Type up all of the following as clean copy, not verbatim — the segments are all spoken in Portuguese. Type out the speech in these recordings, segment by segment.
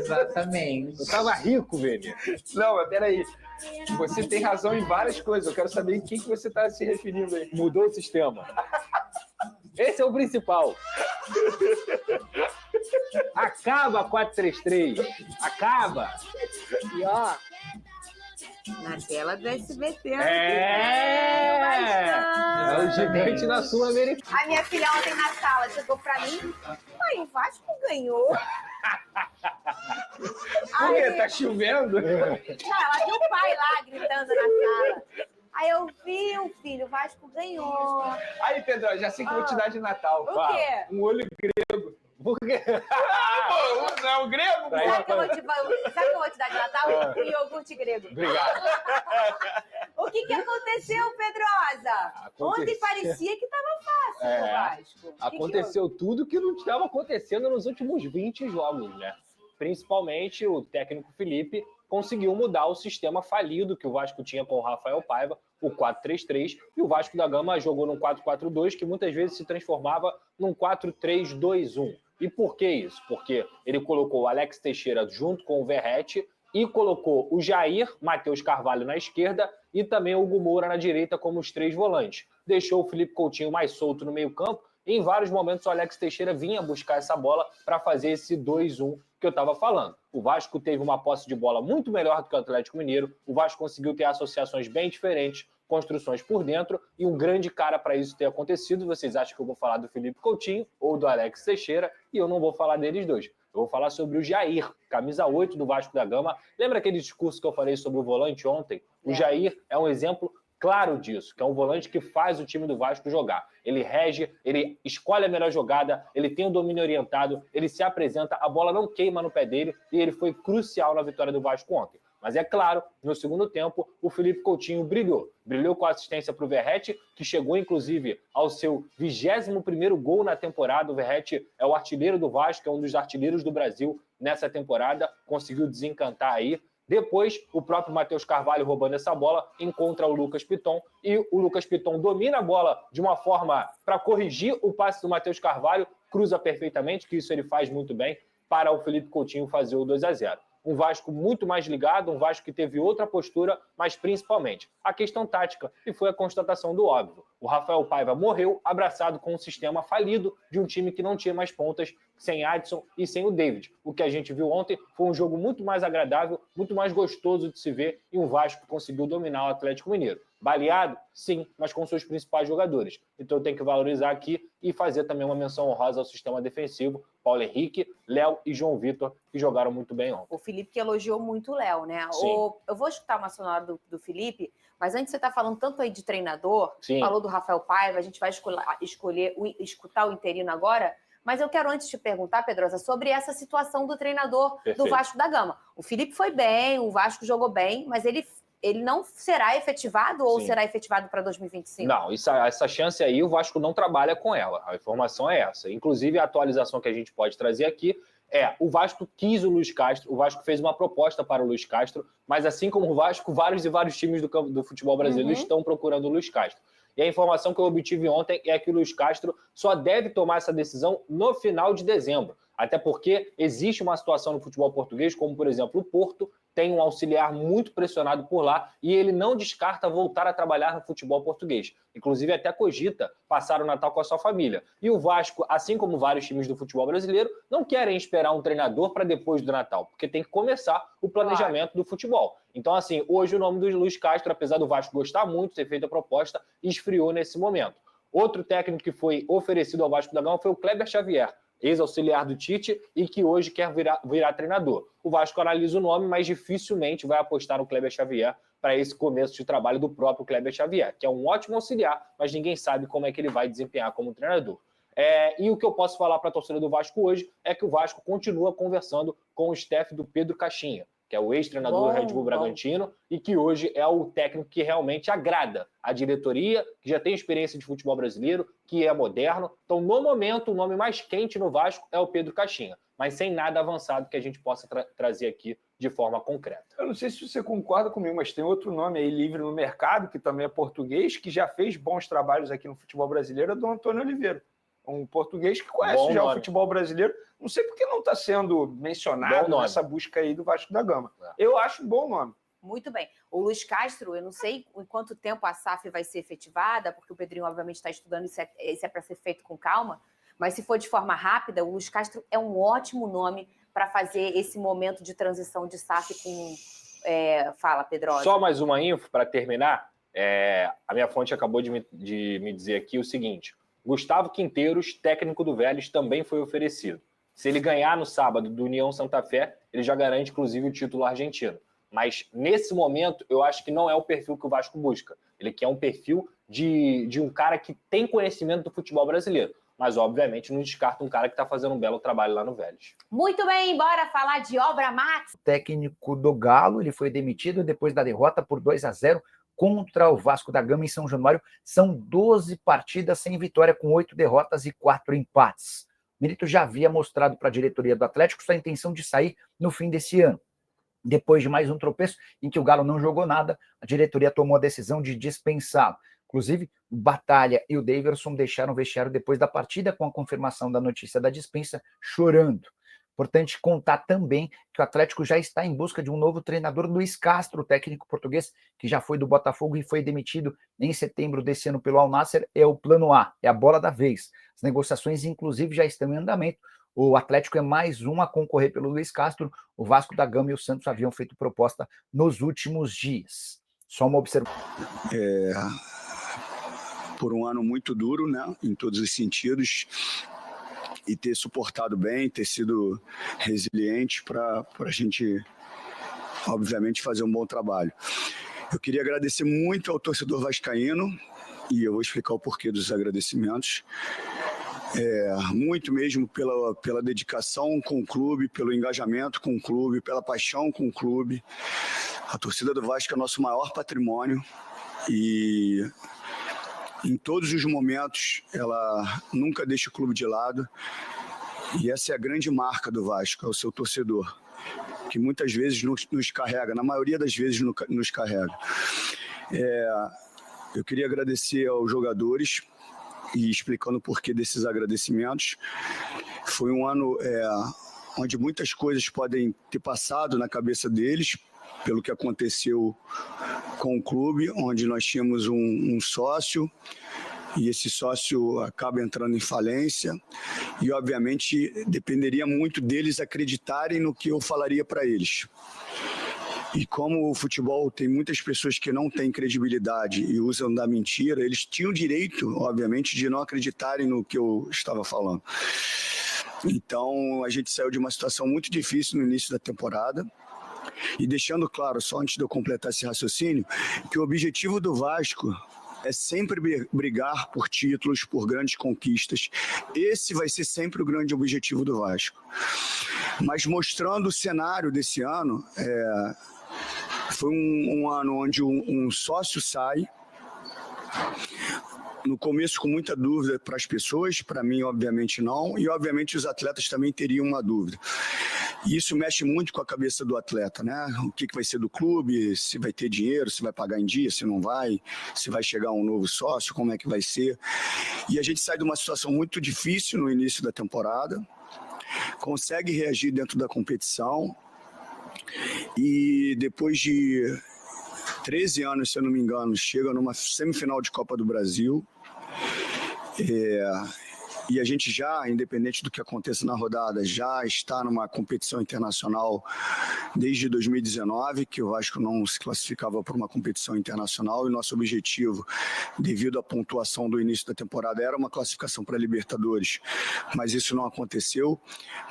Exatamente. Eu tava rico, Vene. Não, mas peraí. Você tem razão em várias coisas. Eu quero saber em quem que você está se referindo aí. Mudou o sistema. Esse é o principal. Acaba a 4-3-3. Acaba. E ó, na tela do SBT. É o gigante na Sul-Americana. A minha filha ontem na sala chegou pra mim. Mãe, o Vasco ganhou. Por quê? Tá chovendo? Não, ela viu o pai lá gritando na sala. Aí eu vi o filho, o Vasco ganhou. Aí, Pedro, já sei que eu vou te dar de Natal. O quê? Um olho grego. Por quê? Não é o grego? Sabe o que eu vou te dar de Natal? Um iogurte grego. Obrigado. O que aconteceu, Pedrosa? Ontem parecia que tava fácil o Vasco. Aconteceu tudo que não estava acontecendo nos últimos 20 jogos, né? Principalmente o técnico Felipe conseguiu mudar o sistema falido que o Vasco tinha com o Rafael Paiva, o 4-3-3, e o Vasco da Gama jogou num 4-4-2, que muitas vezes se transformava num 4-3-2-1. E por que isso? Porque ele colocou o Alex Teixeira junto com o Verratti e colocou o Jair, Matheus Carvalho na esquerda e também o Hugo Moura na direita como os 3 volantes. Deixou o Felipe Coutinho mais solto no meio-campo e em vários momentos o Alex Teixeira vinha buscar essa bola para fazer esse 2-1 que eu estava falando. O Vasco teve uma posse de bola muito melhor do que o Atlético Mineiro, o Vasco conseguiu ter associações bem diferentes, construções por dentro e um grande cara para isso ter acontecido. Vocês acham que eu vou falar do Felipe Coutinho ou do Alex Teixeira e eu não vou falar deles dois. Eu vou falar sobre o Jair, camisa 8 do Vasco da Gama. Lembra aquele discurso que eu falei sobre o volante ontem? O Jair é um exemplo claro disso, que é um volante que faz o time do Vasco jogar. Ele rege, ele escolhe a melhor jogada, ele tem o domínio orientado, ele se apresenta, a bola não queima no pé dele e ele foi crucial na vitória do Vasco ontem. Mas é claro, no segundo tempo, o Felipe Coutinho brilhou. Brilhou com a assistência para o Verratti, que chegou, inclusive, ao seu 21º gol na temporada. O Verratti é o artilheiro do Vasco, é um dos artilheiros do Brasil nessa temporada. Conseguiu desencantar aí. Depois, o próprio Matheus Carvalho roubando essa bola, encontra o Lucas Piton, e o Lucas Piton domina a bola de uma forma para corrigir o passe do Matheus Carvalho, cruza perfeitamente, que isso ele faz muito bem, para o Felipe Coutinho fazer o 2-0. Um Vasco muito mais ligado, um Vasco que teve outra postura, mas principalmente a questão tática, e foi a constatação do óbvio. O Rafael Paiva morreu abraçado com um sistema falido de um time que não tinha mais pontas, sem Adson e sem o David. O que a gente viu ontem foi um jogo muito mais agradável, muito mais gostoso de se ver, e um Vasco que conseguiu dominar o Atlético Mineiro. Baleado? Sim, mas com seus principais jogadores. Então eu tenho que valorizar aqui e fazer também uma menção honrosa ao sistema defensivo, Paulo Henrique, Léo e João Vitor, que jogaram muito bem ontem. O Felipe que elogiou muito o Léo, né? Eu vou escutar uma sonora do Felipe, mas antes você tá falando tanto aí de treinador, falou do Rafael Paiva, a gente vai escutar o interino agora, mas eu quero antes te perguntar, Pedrosa, sobre essa situação do treinador do Vasco da Gama. O Felipe foi bem, o Vasco jogou bem, mas ele não será efetivado ou será efetivado para 2025? Não, essa chance aí o Vasco não trabalha com ela. A informação é essa. Inclusive, a atualização que a gente pode trazer aqui o Vasco quis o Luiz Castro, o Vasco fez uma proposta para o Luiz Castro, mas assim como o Vasco, vários times do futebol brasileiro estão procurando o Luiz Castro. E a informação que eu obtive ontem é que o Luiz Castro só deve tomar essa decisão no final de dezembro. Até porque existe uma situação no futebol português, como, por exemplo, o Porto tem um auxiliar muito pressionado por lá e ele não descarta voltar a trabalhar no futebol português. Inclusive, até cogita passar o Natal com a sua família. E o Vasco, assim como vários times do futebol brasileiro, não querem esperar um treinador para depois do Natal, porque tem que começar o planejamento do futebol. Então, assim, hoje o nome do Luiz Castro, apesar do Vasco gostar muito, ter feito a proposta, esfriou nesse momento. Outro técnico que foi oferecido ao Vasco da Gama foi o Kleber Xavier, ex-auxiliar do Tite e que hoje quer virar treinador. O Vasco analisa o nome, mas dificilmente vai apostar no Kleber Xavier para esse começo de trabalho do próprio Kleber Xavier, que é um ótimo auxiliar, mas ninguém sabe como é que ele vai desempenhar como treinador. E o que eu posso falar para a torcida do Vasco hoje é que o Vasco continua conversando com o staff do Pedro Caixinha, que é o ex-treinador do Red Bull Bragantino e que hoje é o técnico que realmente agrada a diretoria, que já tem experiência de futebol brasileiro, que é moderno. Então, no momento, o nome mais quente no Vasco é o Pedro Caixinha, mas sem nada avançado que a gente possa trazer aqui de forma concreta. Eu não sei se você concorda comigo, mas tem outro nome aí livre no mercado, que também é português, que já fez bons trabalhos aqui no futebol brasileiro, é do Antônio Oliveira. Um português que conhece já o futebol brasileiro. Não sei por que não está sendo mencionado nessa busca aí do Vasco da Gama. Eu acho um bom nome. Muito bem. O Luiz Castro, eu não sei em quanto tempo a SAF vai ser efetivada, porque o Pedrinho, obviamente, está estudando, isso é para ser feito com calma, mas se for de forma rápida, o Luiz Castro é um ótimo nome para fazer esse momento de transição de SAF com... Fala, Pedrosa. Só mais uma info para terminar. A minha fonte acabou de me dizer aqui o seguinte: Gustavo Quinteiros, técnico do Vélez, também foi oferecido. Se ele ganhar no sábado do União Santa Fé, ele já garante, inclusive, o título argentino. Mas, nesse momento, eu acho que não é o perfil que o Vasco busca. Ele quer um perfil de um cara que tem conhecimento do futebol brasileiro. Mas, obviamente, não descarta um cara que está fazendo um belo trabalho lá no Vélez. Muito bem, bora falar de Obra Max. O técnico do Galo, ele foi demitido depois da derrota por 2-0 contra o Vasco da Gama em São Januário. São 12 partidas sem vitória, com 8 derrotas e 4 empates. O Milito já havia mostrado para a diretoria do Atlético sua intenção de sair no fim desse ano. Depois de mais um tropeço em que o Galo não jogou nada, a diretoria tomou a decisão de dispensá-lo. Inclusive, o Batalha e o Daverson deixaram o vestiário depois da partida com a confirmação da notícia da dispensa, chorando. Importante contar também que o Atlético já está em busca de um novo treinador, Luiz Castro, o técnico português, que já foi do Botafogo e foi demitido em setembro desse ano pelo Al Nassr. É o plano A, é a bola da vez. As negociações, inclusive, já estão em andamento. O Atlético é mais um a concorrer pelo Luiz Castro. O Vasco da Gama e o Santos haviam feito proposta nos últimos dias. Só uma observação. Por um ano muito duro, né, em todos os sentidos, e ter suportado bem, ter sido resiliente para a gente, obviamente, fazer um bom trabalho. Eu queria agradecer muito ao torcedor vascaíno, e eu vou explicar o porquê dos agradecimentos. Muito mesmo pela dedicação com o clube, pelo engajamento com o clube, pela paixão com o clube. A torcida do Vasco é nosso maior patrimônio e em todos os momentos ela nunca deixa o clube de lado. E essa é a grande marca do Vasco, é o seu torcedor, que muitas vezes nos carrega, na maioria das vezes nos carrega. Eu queria agradecer aos jogadores e explicando o porquê desses agradecimentos. Foi um ano onde muitas coisas podem ter passado na cabeça deles, pelo que aconteceu com o clube, onde nós tínhamos um sócio, e esse sócio acaba entrando em falência, e obviamente dependeria muito deles acreditarem no que eu falaria para eles. E como o futebol tem muitas pessoas que não têm credibilidade e usam da mentira, eles tinham o direito, obviamente, de não acreditarem no que eu estava falando. Então, a gente saiu de uma situação muito difícil no início da temporada. E deixando claro, só antes de eu completar esse raciocínio, que o objetivo do Vasco é sempre brigar por títulos, por grandes conquistas. Esse vai ser sempre o grande objetivo do Vasco. Mas mostrando o cenário desse ano, foi um ano onde um sócio sai, no começo com muita dúvida para as pessoas, para mim obviamente não, e obviamente os atletas também teriam uma dúvida. E isso mexe muito com a cabeça do atleta, né? O que vai ser do clube, se vai ter dinheiro, se vai pagar em dia, se não vai, se vai chegar um novo sócio, como é que vai ser. E a gente sai de uma situação muito difícil no início da temporada, consegue reagir dentro da competição, e depois de 13 anos, se eu não me engano, chega numa semifinal de Copa do Brasil. E a gente já, independente do que aconteça na rodada, já está numa competição internacional desde 2019, que o Vasco não se classificava para uma competição internacional, e nosso objetivo, devido à pontuação do início da temporada, era uma classificação para a Libertadores, mas isso não aconteceu.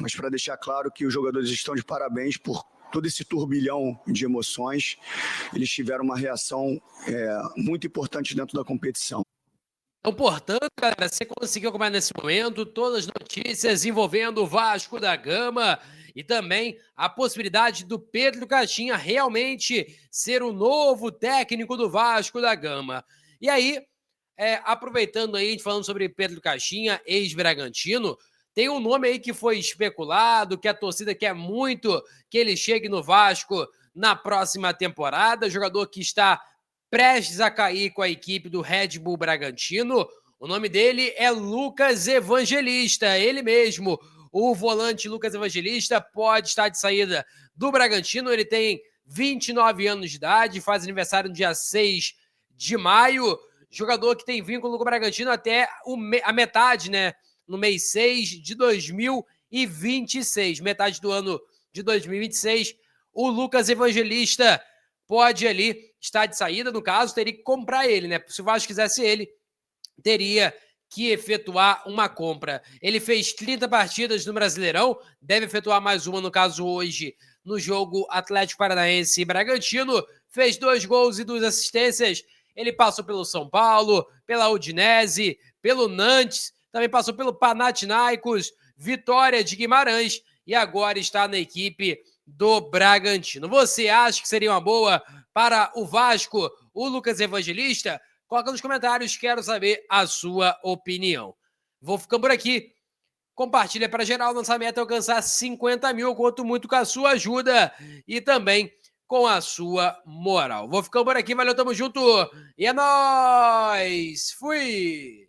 Mas para deixar claro que os jogadores estão de parabéns por todo esse turbilhão de emoções, eles tiveram uma reação muito importante dentro da competição. Então, portanto, galera, você conseguiu acompanhar nesse momento todas as notícias envolvendo o Vasco da Gama e também a possibilidade do Pedro Caixinha realmente ser o novo técnico do Vasco da Gama. E aí, aproveitando aí, falando sobre Pedro Caixinha, ex-Bragantino, tem um nome aí que foi especulado, que a torcida quer muito que ele chegue no Vasco na próxima temporada, jogador que está prestes a cair com a equipe do Red Bull Bragantino, O nome dele é Lucas Evangelista, ele mesmo. O volante Lucas Evangelista pode estar de saída do Bragantino. Ele tem 29 anos de idade, faz aniversário no dia 6 de maio. Jogador que tem vínculo com o Bragantino até a metade, né? No mês 6 de 2026. Metade do ano de 2026. O Lucas Evangelista pode ali estar de saída. No caso, teria que comprar ele, né? Se o Vasco quisesse ele, teria que efetuar uma compra. Ele fez 30 partidas no Brasileirão, deve efetuar mais uma, no caso hoje, no jogo Atlético Paranaense e Bragantino. Fez 2 gols e 2 assistências. Ele passou pelo São Paulo, pela Udinese, pelo Nantes, também passou pelo Panathinaikos, Vitória de Guimarães e agora está na equipe do Bragantino. Você acha que seria uma boa para o Vasco, o Lucas Evangelista? Coloca nos comentários, quero saber a sua opinião. Vou ficando por aqui. Compartilha para geral, nossa meta é alcançar 50 mil, eu conto muito com a sua ajuda e também com a sua moral. Vou ficando por aqui, valeu, tamo junto e é nóis! Fui!